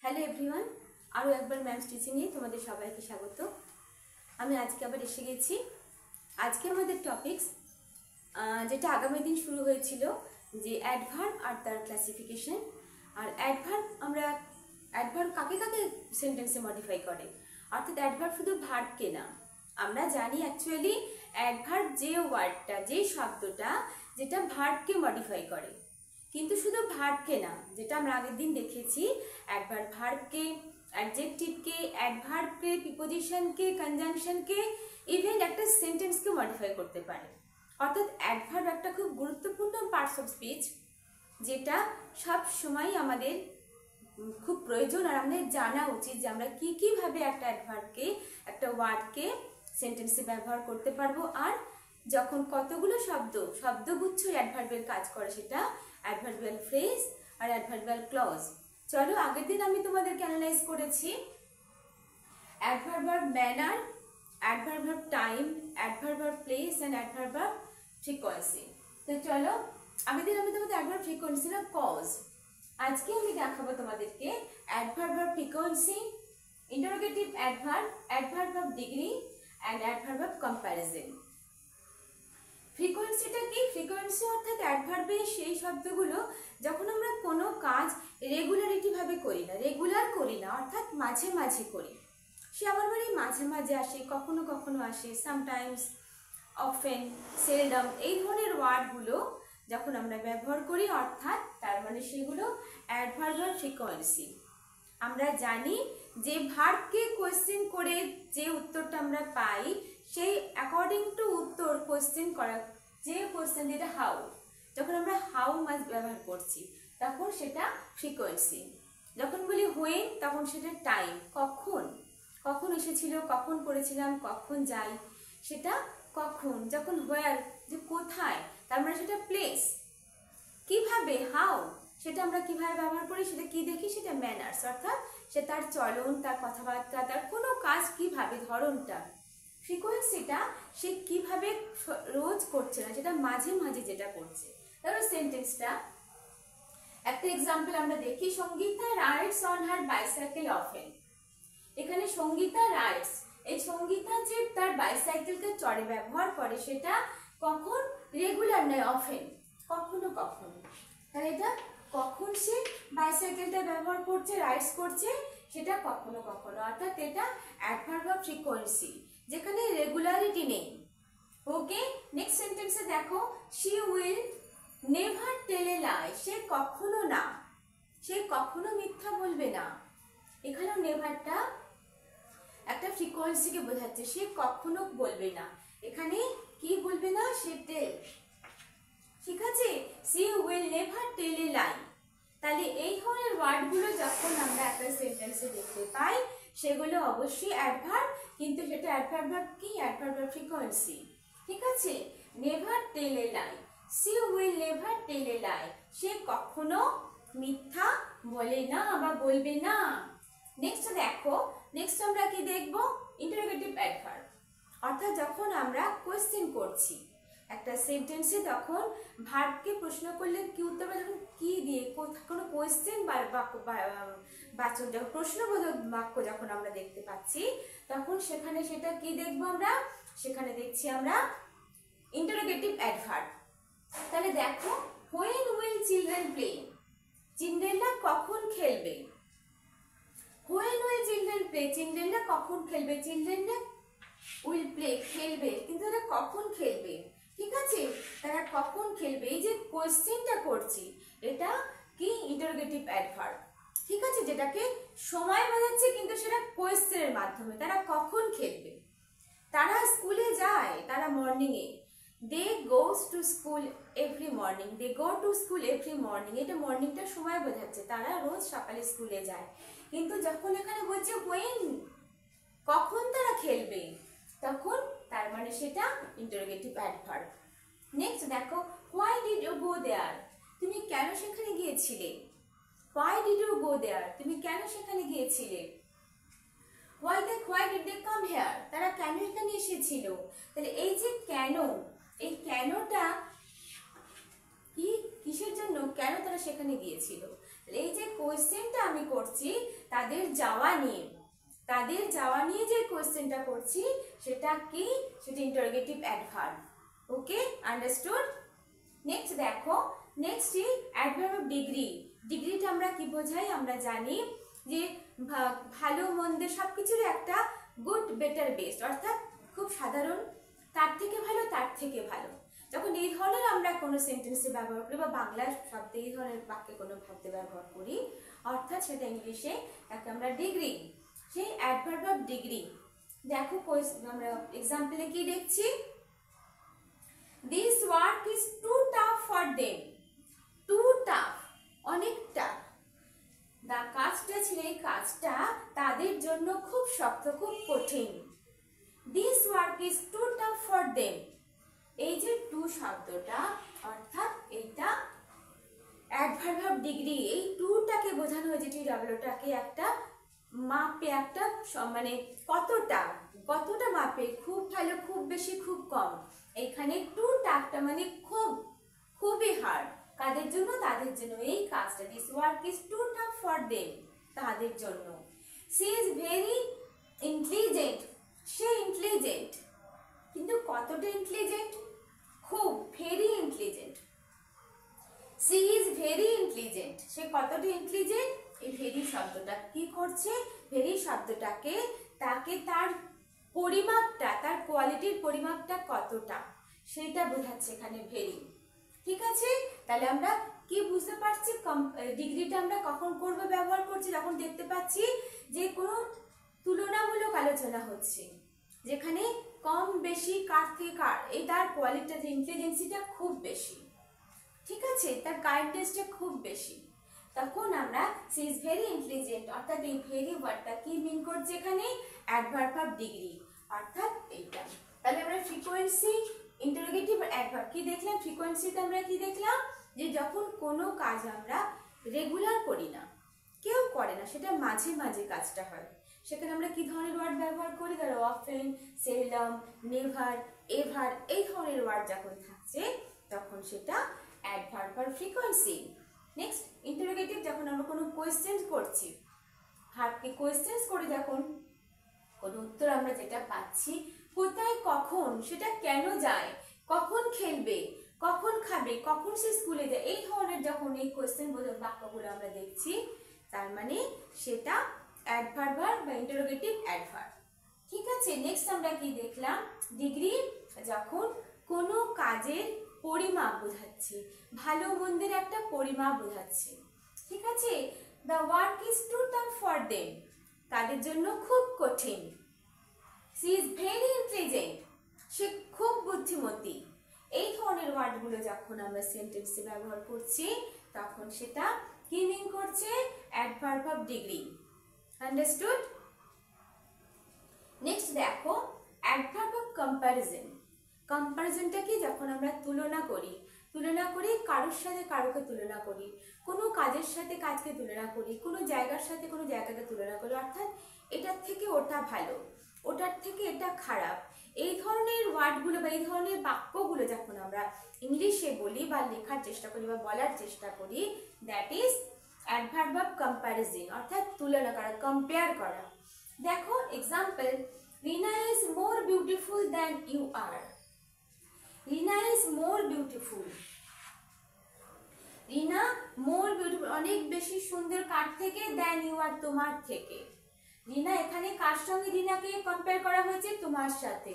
Hello everyone, আরও একবার ম্যামস টিচিংয়ে তোমাদের সবাইকে স্বাগত। আমি আজকে আবার এসে গেছি। আজকে আমাদের টপিকস যেটা আগামী দিন শুরু হয়েছিল, যে অ্যাডভার্ব আর তার ক্লাসিফিকেশন। আর অ্যাডভার্ব কাকে কাকে সেন্টেন্সে মডিফাই করে, অর্থাৎ অ্যাডভার্ব শুধু ভার্বকে না। আমরা জানি অ্যাকচুয়ালি অ্যাডভার্ব যে ওয়ার্ডটা, যে শব্দটা যেটা ভার্বকে মডিফাই করে, কিন্তু শুধু ভার্বকে না, যেটা আমরা আগের দিন দেখেছি একবার ভার্বকে, অ্যাডজেক্টিভকে, অ্যাডভার্বকে, প্রিপোজিশনকে, কনজাংশনকে, ইভেন একটা সেন্টেন্সকে মডিফাই করতে পারে। অর্থাৎ অ্যাডভার্ব একটা খুব গুরুত্বপূর্ণ পার্টস অফ স্পিচ, যেটা সব সময় আমাদের খুব প্রয়োজন। আর আমাদের জানা উচিত যে আমরা কীভাবে একটা অ্যাডভার্বকে, একটা ওয়ার্ডকে সেন্টেন্সে ব্যবহার করতে পারবো। আর যখন কতগুলো শব্দগুচ্ছ অ্যাডভার্বের কাজ করে, সেটা অ্যাডভার্বিয়াল ফ্রেজ আর অ্যাডভার্বিয়াল ক্লজ। চলো, আগের দিন আমি তোমাদেরকে অ্যানালাইজ করেছি adverb manner, adverb time, adverb place and adverb frequency. তো চলো, আগের দিন আমি তোমাদের অ্যাডভার্ব ফ্রিকোয়েন্সি না কজ, আজকে আমি দেখাবো তোমাদেরকে adverb frequency, interrogative adverb, adverb degree and adverb comparison. ফ্রিকোয়েন্সিটা কি? ফ্রিকোয়েন্সি অর্থাৎ অ্যাডভার্বের সেই শব্দগুলো যখন আমরা কোনো কাজ রেগুলার করি না, অর্থাৎ মাঝে মাঝে করি। সে আবার মাঝে মাঝে আসে, কখনো কখনো আসে, সামটাইমস, অফেন, সেলডম, এই ধরনের ওয়ার্ডগুলো যখন আমরা ব্যবহার করি, অর্থাৎ তার মানে সেগুলো অ্যাডভার্ব ফ্রিকোয়েন্সি। আমরা জানি যে ভার্বকে কোয়েশ্চেন করে যে উত্তরটা আমরা পাই, সেই অ্যাকর্ডিং টু উত্তর কোয়েশ্চেন করা, যে কোয়েশ্চেন যেটা হাউ, যখন আমরা হাউ মাস ব্যবহার করছি তখন সেটা ফ্রিকোয়েন্সি। যখন বলি হোয়েন, তখন সেটা টাইম, কখন এসেছিল, কখন করেছিলাম, কখন যাই, সেটা কখন। যখন হোয়ার, যে কোথায়, তার মানে সেটা প্লেস। কিভাবে, হাউ, সেটা আমরা কিভাবে ব্যবহার করি, সেটা কি দেখি, সেটা ম্যানার্স, অর্থাৎ সে তার চলন, তার কথাবার্তা, তার কোনো কাজ কিভাবে, ধরনটা। ফ্রিকোয়েন্সিটা সে কিভাবে রোজ করছে না, যেটা মাঝে মাঝে যেটা করছে। ধরো সেন্টেন্সটা, একটা এক্সাম্পল আমরা দেখি, Sangeeta rides on her bicycle often. এখানে সঙ্গীতা রাইডস, এই সঙ্গীতা যে তার বাইসাইকেলকে চড়ে ব্যবহার করে, সেটা কখন, রেগুলার নয়, অফেন, কখনো কখনো। তাহলে এটা কখন সে বাইসাইকেলটা ব্যবহার করছে, রাইডস করছে, সেটা কখনো কখনো, অর্থাৎ এটা অ্যাডভার্ব অফ ফ্রিকোয়েন্সি, যেখানে রেগুলারিটি নেই। ওকে, নেক্সট সেন্টেন্সে দেখো, she will never tell a lie, সে কখনো না, সে কখনো মিথ্যা বলবে না। এখানেও নেভারটা একটা ফ্রিকোয়েন্সিকে বোঝাচ্ছে, সে কখনো বলবে না। এখানে কি বলবে না, সে টেল, ঠিক আছে, she will never tell a লাই। তাহলে এই ধরনের ওয়ার্ডগুলো যখন আমরা একটা সেন্টেন্সে দেখতে পাই, সেগুলো অবশ্যই অ্যাডভার্ব, কিন্তু সেটা অ্যাডভার্ব কি, অ্যাডভার্ব ফ্রিকোয়েন্সি, ঠিক আছে। Never tell a lie, she will never tell a lie, সে কখনো মিথ্যা বলে না বা বলবে না। নেক্সট দেখো, নেক্সট আমরা কি দেখবো, ইন্টারোগেটিভ অ্যাডভার্ব, অর্থাৎ যখন আমরা কোয়েশ্চেন করছি একটা সেন্টেন্সে, তখন ভার্বকে প্রশ্ন করলে কি উত্তর, যখন কি দিয়ে কোনো কোয়েশ্চেন বা বাচক, যখন প্রশ্নবোধক বাক্য যখন আমরা দেখতে পাচ্ছি, তখন সেখানে সেটা কি দেখবো আমরা, সেখানে দেখছি আমরা ইন্টারোগেটিভ অ্যাডভার্ব। তাহলে দেখো, হোয়েন উইল চিলড্রেন প্লে, চিলড্রেনরা কখন খেলবে। হোয়েন উইল চিলড্রেন প্লে, চিলড্রেনরা কখন খেলবে, চিলড্রেনরা উইল প্লে, খেলবে, কিন্তু তারা কখন খেলবে, ঠিক আছে, তারা কখন খেলবে। এই যে কোয়েশ্চেনটা করছি, এটা কি, ইন্টারোগেটিভ অ্যাডভার্ব, ঠিক আছে, যেটাকে সময় বোঝাচ্ছে, কিন্তু সেটা কোয়েশ্চেনের মাধ্যমে। তারা কখন খেলবে, তারা স্কুলে যায়, তারা মর্নিংয়ে, they goes to school every morning, they go to school every morning, এটা মর্নিংটা সময় বোঝাচ্ছে, তারা রোজ সকালে স্কুলে যায়। কিন্তু যখন এখানে বলছে হোয়েন, কখন তারা খেলবে, তখন তার মানে সেটা ইন্টারোগেটিভ অ্যাডভার্ব। নেক্সট দেখো, why did you go there, তুমি কেন সেখানে গিয়েছিলে। Why did you go there, তুমি কেন সেখানে গিয়েছিলে। Why did they come here, তারা কেন এখানে এসেছিল। তাহলে এই যে কেন, এই কেনটা কি, কিসের জন্য, কেন তারা সেখানে গিয়েছিল। এই যে কোয়েশ্চেনটা আমি করছি তাদের যাওয়া নিয়ে যে কোয়েশ্চেনটা করছি সেটা কি, সেটা ইন্টারোগেটিভ অ্যাডভার্ব। ওকে, আন্ডারস্টুড। নেক্সট দেখো, নেক্সট অ্যাডভার্ব অফ ডিগ্রি। ডিগ্রিটা আমরা কি বোঝাই, আমরা জানি যে ভালো মন্দের সবকিছুর একটা গুড বেটার বেস্ট, অর্থাৎ খুব সাধারণ, তার থেকে ভালো, তার থেকে ভালো। যখন এই ধরনের আমরা কোনো সেন্টেন্সে ব্যবহার করি বা বাংলা শব্দে এই ধরনের বাক্যে কোনো শব্দে ব্যবহার করি, অর্থাৎ সেটা ইংলিশে তাকে আমরা ডিগ্রি, সেই অ্যাডভার্ব অফ ডিগ্রি। দেখো আমরা এক্সাম্পলে কি দেখছি, this work is too tough for them. Too tough, অনেক টাফ। কাজটা ছিল, এই কাজটা তাদের জন্য খুব শক্ত, খুব কঠিন। This work is too tough for them. এই যে টু শব্দটা, অর্থাৎ এইটা অ্যাডভার্ব অফ ডিগ্রি। এই টুটাকে বোঝানো হয়েছে, টি ডাব্লিউটাকে একটা মাপে, একটা মানে কতটা কতটা মাপে, খুব ভালো, খুব বেশি, খুব কম। এখানে টু টাফটা মানে খুব, খুবই হার্ড। কাদের জন্য, তাদের জন্য এই কাজটা। This work is too tough for them, তাদের জন্য। She is very intelligent. সে ইন্টেলিজেন্ট, কিন্তু কতটা ইন্টেলিজেন্ট, খুব, very intelligent. She is very intelligent, সে কতটা ইন্টেলিজেন্ট। এই ভেরি শব্দটা কি করছে, ভেরি শব্দটাকে তাকে তার পরিমাপটা, তার কোয়ালিটির পরিমাপটা কতটা, সেটা বোঝাচ্ছে এখানে ভেরি। ঠিক আছে, তাহলে আমরা কি বুঝতে পারছি, ডিগ্রিটা আমরা কখন করব, ব্যবহার করছি যখন দেখতে পাচ্ছি যে কোনো তুলনামূলক আলোচনা হচ্ছে, যেখানে কম বেশি, কার থেকে কার, এই তার কোয়ালিটিটা, ইন্টেলিজেন্সিটা খুব বেশি। ঠিক আছে, তার কাইন্ডনেসটা খুব বেশি, তখন আমরা সি ইজ ভেরি ইন্টেলিজেন্ট, অর্থাৎ এই ভেরি ওয়ার্ডটা কি মিন করছে এখানে, অ্যাডভার্ব অফ ডিগ্রি, অর্থাৎ এইটা। তাহলে আমরা ফ্রিকোয়েন্সি, ইন্টারোগেটিভ অ্যাডভার্ব কি দেখলাম, ফ্রিকোয়েন্সিতে আমরা কি দেখলাম, যে যখন কোনো কাজ আমরা রেগুলার করি না, কেউ করে না, সেটা মাঝে মাঝে কাজটা হয়, সেখানে আমরা কি ধরনের ওয়ার্ড ব্যবহার করি, ধরো অফেন, সেলডম, নেভার, এভার, এই ধরনের ওয়ার্ড যখন থাকছে তখন সেটা adverb or frequency. Next interrogative, যখন আমরা কোনো কোয়েশ্চেন করছি, ভার্বকে কোয়েশ্চেন করে যখন কোনো উত্তর আমরা যেটা পাচ্ছি, কোথায়, কখন, সেটা কেন যায়, কখন খেলবে, কখন খাবে, কখন সে স্কুলে যায়, এই ধরনের যখন এই কোয়েশ্চেন বাক্যগুলো আমরা দেখছি, তার মানে সেটা অ্যাডভার্ব বা ইন্টারোগেটিভ অ্যাডভার্ব। ঠিক আছে, নেক্সট আমরা কি দেখলাম, ডিগ্রি যখন কোনো কাজের পরিমাপ বোঝাচ্ছে, ভালো মন্দের একটা পরিমাপ বোঝাচ্ছে। ঠিক আছে, the work is too tough for them, তাদের জন্য খুব কঠিন। সি ইজ ভেরি ইন্টেলিজেন্ট, সে খুব বুদ্ধিমতী। এই ধরনের ওয়ার্ডগুলো যখন আমরা সেন্টেন্সে ব্যবহার করছি, তখন সেটা কি মিন করছে, adverb of degree. Understood. Next দেখো, অ্যাডভার্ব অফ কম্প্যারিজন। কম্প্যারিজনটা কি, যখন আমরা তুলনা করি, কারোর সাথে কারোকে তুলনা করি, কোনো কাজের সাথে কাজকে তুলনা করি, কোনো জায়গার সাথে কোনো জায়গাকে তুলনা করি, অর্থাৎ এটার থেকে ওটা ভালো, ওটার থেকে এটা খারাপ। এই ধরনের ওয়ার্ডগুলো বা এই ধরনের বাক্যগুলো যখন আমরা ইংলিশে বলি বা লেখার চেষ্টা করি বা বলার চেষ্টা করি, that is adverb of comparison, অর্থাৎ তুলনা করা, কম্পেয়ার করা। দেখো example, Rina is more beautiful than you are. Rina is more beautiful, Rina more beautiful, অনেক বেশি সুন্দর কার থেকে, দ্যান ইউ আর, তোমার থেকে। রিনা, এখানে কার সঙ্গে রিনাকে কম্পেয়ার করা হয়েছে, তোমার সাথে।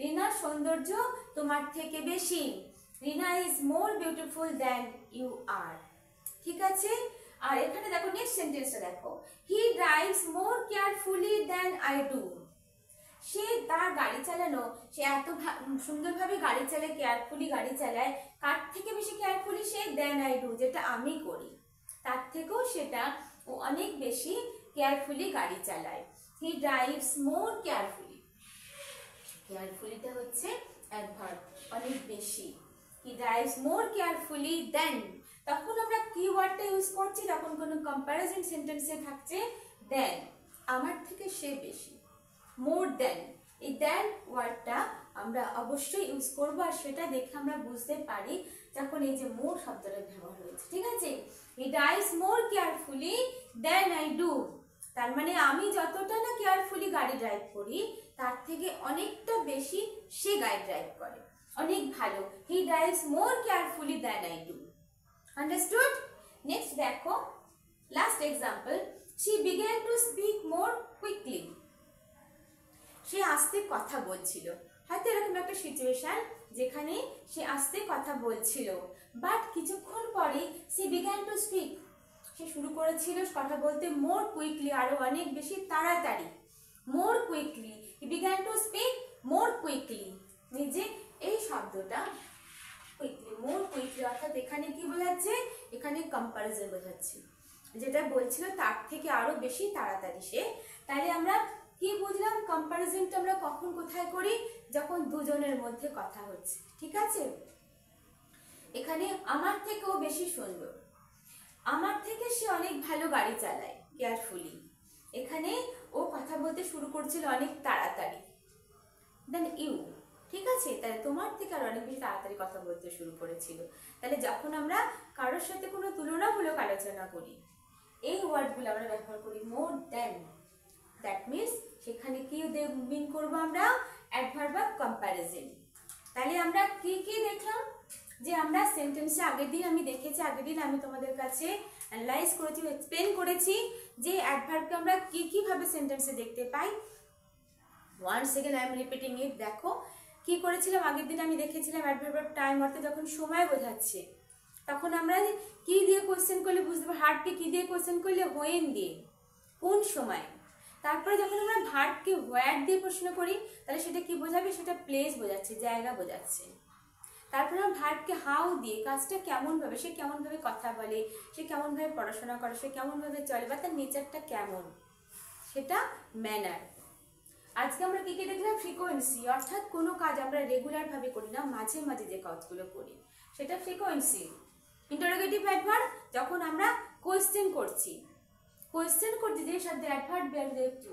রিনার সৌন্দর্য তোমার থেকে বেশি। Rina is more beautiful than you are. ঠিক আছে, আর এখানে দেখো নেক্সট সেন্টেন্সটা দেখো, he drives more carefully than I do. সে তার গাড়ি চালানো, সে এত সুন্দরভাবে গাড়ি চালায়, কেয়ারফুলি গাড়ি চালায়, কার থেকে বেশি carefully, say than I do, যেটা আমি করি তার থেকেও সেটা ও অনেক বেশি কেয়ারফুলি গাড়ি চালায়। হি ড্রাইভস মোর কেয়ারফুলি, কেয়ারফুলিটা হচ্ছে অ্যাডভার্ব, অনেক বেশি। হি ড্রাইভস মোর কেয়ারফুলি দেন, তখন আমরা কি ওয়ার্ডটা ইউজ করছি, তখন কোনো কম্প্যারিজন সেন্টেন্সে থাকছে দেন, আমার থেকে সে বেশি, মোর দেন। এই দেন ওয়ার্ডটা আমরা অবশ্যই ইউজ করবো, আর সেটা দেখে আমরা বুঝতে পারি যখন এই যে মোর শব্দটা ব্যবহার হয়েছে। ঠিক আছে, he drives more carefully then I do. তার মানে আমি যতটা না কেয়ারফুলি গাড়ি ড্রাইভ করি তার থেকে অনেকটা বেশি সে গাড়ি ড্রাইভ করে, অনেক ভালো। He drives more carefully then I do. Understood? Next দেখো, last example, she began to speak more quickly. সে আস্তে কথা বলছিল। হয়তো এরকম একটা সিচুয়েশন যেখানে সে আস্তে কথা বলছিল, বাট কিছুক্ষণ পরে সে বিগ্যান টু স্পিক, সে শুরু করেছিল কথা বলতে মোর কুইকলি, আরো অনেক বেশি তাড়াতাড়ি। More quickly, he began to speak more quickly. নিজে এই শব্দটা কুইকলি, মোর কুইকলি, অর্থাৎ এখানে কি বোঝাচ্ছে? এখানে কম্পারিজন বোঝাচ্ছে, যেটা বলছিল তার থেকে আরো বেশি তাড়াতাড়ি সে। তাহলে আমরা কি বুঝলাম? কম্পারিজনটা আমরা কখন কোথায় করি? যখন দুজনের মধ্যে কথা হচ্ছে, ঠিক আছে? এখানে আমার থেকেও বেশি সুন্দর, আমার থেকে সে অনেক ভালো গাড়ি চালায় কেয়ারফুলি। এখানে ও কথা বলতে শুরু করছিল অনেক তাড়াতাড়ি। দেন ইউ, ঠিক আছে? তাহলে তোমার থেকে আর অনেক বেশি তাড়াতাড়ি কথা বলতে শুরু করেছিল। তাহলে যখন আমরা কারোর সাথে কোনো তুলনামূলক আলোচনা করি, এই ওয়ার্ডগুলো আমরা ব্যবহার করি, মোর দেন। দ্যাট মিনস সেখানে কি মিন করবো আমরা? Adverb of comparison. তাহলে আমরা কি কি দেখলাম? যে আমরা সেন্টেন্সে আগের দিন আমি দেখেছি, আগের দিন আমি তোমাদের কাছে অ্যানালাইজ করেছি, এক্সপ্লেন করেছি যে অ্যাডভার্বকে আমরা কি কিভাবে সেন্টেন্সে দেখতে পাই। One second I am repeating it. দেখো কি করেছিলাম আগের দিন, আমি দেখেছিলাম অ্যাডভার্ব অফ টাইম, অর্থাৎ যখন সময় বোঝাচ্ছে তখন আমরা কি দিয়ে কোয়েশ্চেন করলে বুঝতে পারি? হার্টকে কি দিয়ে কোয়েশ্চেন করলে? হোয়েন দিয়ে, কোন সময়। তারপরে যখন আমরা ভার্বকে হোয়ার দিয়ে প্রশ্ন করি তাহলে সেটা কি বোঝাবে? সেটা প্লেস বোঝাচ্ছে, জায়গা বোঝাচ্ছে। তারপরে আমরা ভার্বকে হাউ দিয়ে, কাজটা কেমনভাবে, সে কেমনভাবে কথা বলে, সে কেমনভাবে পড়াশোনা করে, সে কেমনভাবে চলে, বা তার নেচারটা কেমন, সেটা ম্যানার। আজকে আমরা কি কি দেখলাম? ফ্রিকোয়েন্সি, অর্থাৎ কোনো কাজ আমরা রেগুলারভাবে করি না, মাঝে মাঝে যে কাজগুলো করি সেটা ফ্রিকোয়েন্সি। ইন্টারোগেটিভ অ্যাডভার্ব, যখন আমরা কোয়েশ্চেন করছি, কোয়েশ্চেন করতে যে শব্দে অ্যাডভার্ব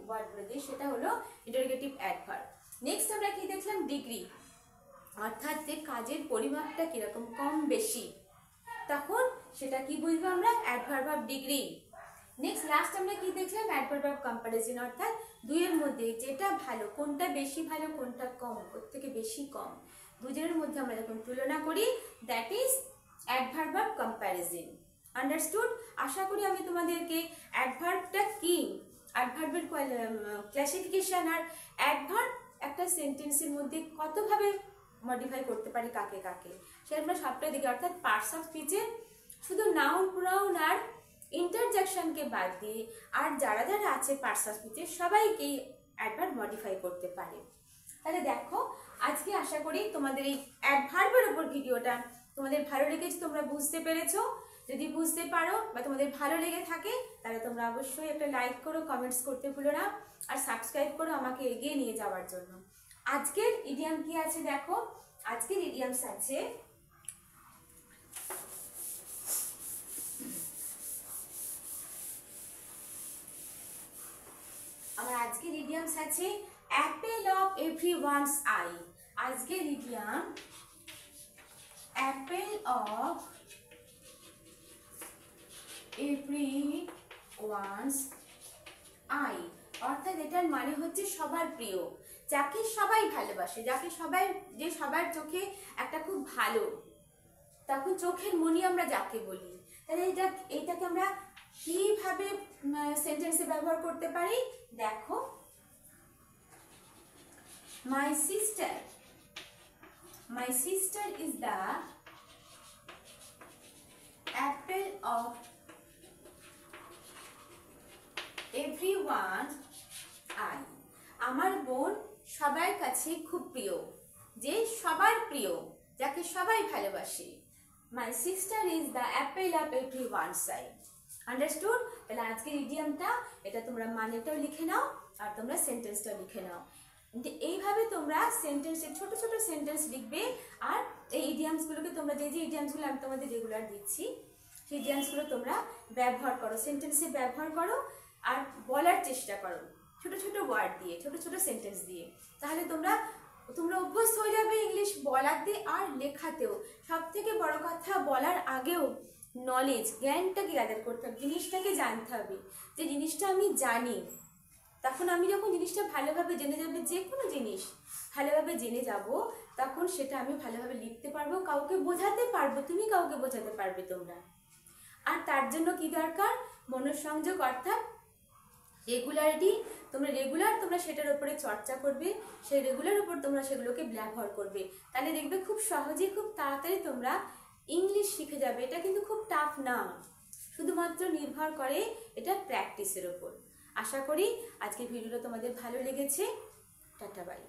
ওয়ার্ড বলে দিই সেটা হলো ইন্টারোগেটিভ অ্যাডভার্ব। নেক্সট আমরা কি দেখলাম? ডিগ্রি, অর্থাৎ যে কাজের পরিমাপটা কিরকম, কম বেশি, তখন সেটা কি বুঝবো আমরা? Adverb of degree. Next last আমরা কি দেখলাম? অ্যাডভার্ব অফ কম্প্যারিজন, অর্থাৎ দুইয়ের মধ্যে যেটা ভালো, কোনটা বেশি ভালো, কোনটা কম, ওর থেকে বেশি কম, দুজনের মধ্যে আমরা যখন তুলনা করি, that is adverb of comparison. Understood? আশা করি আমি তোমাদেরকে অ্যাডভার্বটা কি, অ্যাডভার্বের ক্লাসিফিকেশন, আর অ্যাডভার্ব একটা সেন্টেন্সের মধ্যে কতভাবে মডিফাই করতে পারি, কাকে কাকে, সেটা আমরা সবটাই দেখি। অর্থাৎ পার্টস অফ স্পিচের শুধু নাউন, প্রোনাউন আর ইন্টারজেকশনকে বাদ দিয়ে আর যারা যারা আছে পার্টস অফ স্পিচের সবাইকেই অ্যাডভার্ব মডিফাই করতে পারে। তাহলে দেখো আজকে আশা করি তোমাদের এই অ্যাডভার্বের উপর ভিডিওটা তোমাদের ভালো লেগেছে, তোমরা বুঝতে পেরেছো। যদি বুঝতে পারো বা তোমাদের ভালো লেগে থাকে তাহলে তোমরা অবশ্যই একটা লাইক করো, কমেন্টস করতে ভুলো না, আর সাবস্ক্রাইব করো আমাকে এগিয়ে নিয়ে যাওয়ার জন্য। আজকের ইডিয়াম কি আছে দেখো, আজকের ইডিয়ামস আছে আমার আজকের ইডিয়ামস আছে অ্যাপেল অফ এভরিওয়ানস আই। আজকের idiom Apple of everyone's I, অর্থাৎ এটার মানে হচ্ছে সবার প্রিয়, যাকে সবাই ভালোবাসে, যাকে সবাই, যে সবার চোখে একটা খুব ভালো, তখন চোখের মনি আমরা যাকে বলি। তাহলে এইটাকে আমরা কিভাবে সেন্টেন্সে ব্যবহার করতে পারি? দেখো, my sister is the Apple of everyone I. আমার বোন সবার কাছে খুব প্রিয়, যে সবার প্রিয়, যাকে সবাই ভালোবাসে। My sister is the Apple of everyone's I. Understood? তাহলে আজকের ইডিয়ামটা, এটা তোমরা মানেটাও লিখে নাও আর তোমরা সেন্টেন্সটাও লিখে নাও। এইভাবে তোমরা সেন্টেন্সে ছোট ছোট সেন্টেন্স লিখবে, আর এই ইডিয়ামসগুলোকে তোমরা যে যে ইডিয়ামসগুলো আমি তোমাদের রেগুলার দিচ্ছি সেই ইডিয়ামসগুলো তোমরা ব্যবহার করো, সেন্টেন্সে ব্যবহার করো, আর বলার চেষ্টা করো ছোট ছোট ওয়ার্ড দিয়ে, ছোট ছোট সেন্টেন্স দিয়ে। তাহলে তোমরা অভ্যস্ত হয়ে যাবে ইংলিশ বলাতে আর লেখাতেও। সব থেকে বড় কথা, বলার আগেও নলেজ, জ্ঞানটাকে গ্যাদার করতে হবে, জিনিসটাকে জানতে হবে। যে জিনিসটা আমি জানি, তখন আমি যখন জিনিসটা ভালোভাবে জেনে যাবে, যে কোনো জিনিস ভালোভাবে জেনে যাব, তখন সেটা আমি ভালোভাবে লিখতে পারবো, কাউকে বোঝাতে পারবো, তুমি কাউকে বোঝাতে পারবে তোমরা। আর তার জন্য কি দরকার? মনোসংযোগ, অর্থাৎ রেগুলারিটি। তোমরা সেটার উপরে চর্চা করবে, সেই রেগুলার উপর তোমরা সেগুলোকে ব্যবহার করবে। তাহলে দেখবে খুব সহজে, খুব তাড়াতাড়ি তোমরা ইংলিশ শিখে যাবে। এটা কিন্তু খুব টাফ না, শুধুমাত্র নির্ভর করে এটা প্র্যাকটিসের উপর। আশা করি আজকের ভিডিওটা তোমাদের ভালো লেগেছে। Tata, by.